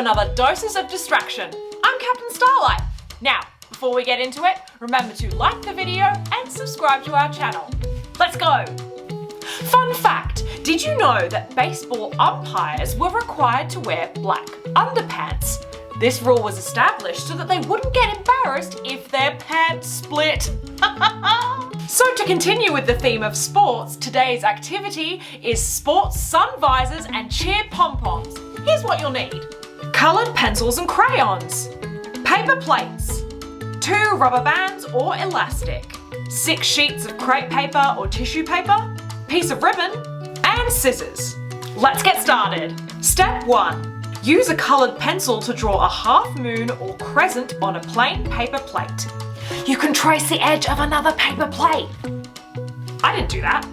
another Doses of Distraction. I'm Captain Starlight. Now, before we get into it, remember to like the video and subscribe to our channel. Let's go! Fun fact, did you know that baseball umpires were required to wear black underpants? This rule was established so that they wouldn't get embarrassed if their pants split. So to continue with the theme of sports, today's activity is sports sun visors and cheer pom poms. Here's what you'll need. Coloured pencils and crayons, paper plates, 2 rubber bands or elastic, 6 sheets of crepe paper or tissue paper, piece of ribbon, and scissors. Let's get started. Step 1. Use a coloured pencil to draw a half moon or crescent on a plain paper plate. You can trace the edge of another paper plate. I didn't do that.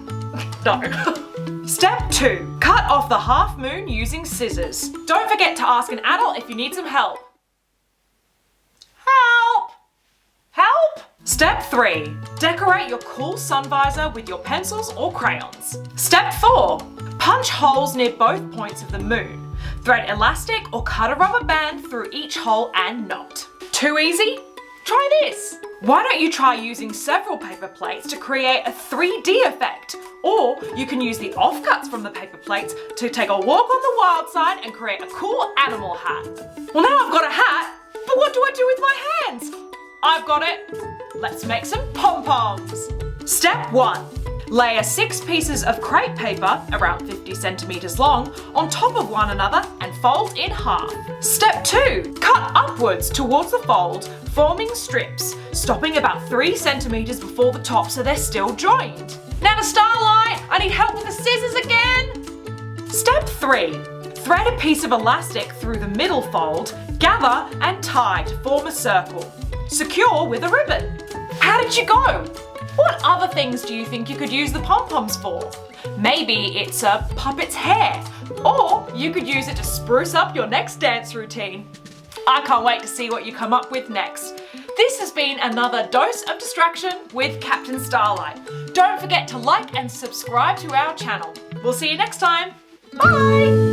No. Step 2. Cut off the half moon using scissors. Don't forget to ask an adult if you need some help. Help! Help! Step 3. Decorate your cool sun visor with your pencils or crayons. Step 4. Punch holes near both points of the moon. Thread elastic or cut a rubber band through each hole and knot. Too easy? Try this! Why don't you try using several paper plates to create a 3D effect? Or you can use the offcuts from the paper plates to take a walk on the wild side and create a cool animal hat. Well, now I've got a hat, but what do I do with my hands? I've got it! Let's make some pom poms! Step 1. Layer 6 pieces of crepe paper, around 50 centimetres long, on top of one another and fold in half. Step 2. Cut upwards towards the fold, forming strips, stopping about 3 centimetres before the top so they're still joined. Now to Starlight, I need help with the scissors again! Step 3. Thread a piece of elastic through the middle fold, gather and tie to form a circle. Secure with a ribbon. How did you go? What other things do you think you could use the pom-poms for? Maybe it's a puppet's hair, or you could use it to spruce up your next dance routine. I can't wait to see what you come up with next. This has been another Dose of Distraction with Captain Starlight. Don't forget to like and subscribe to our channel. We'll see you next time. Bye!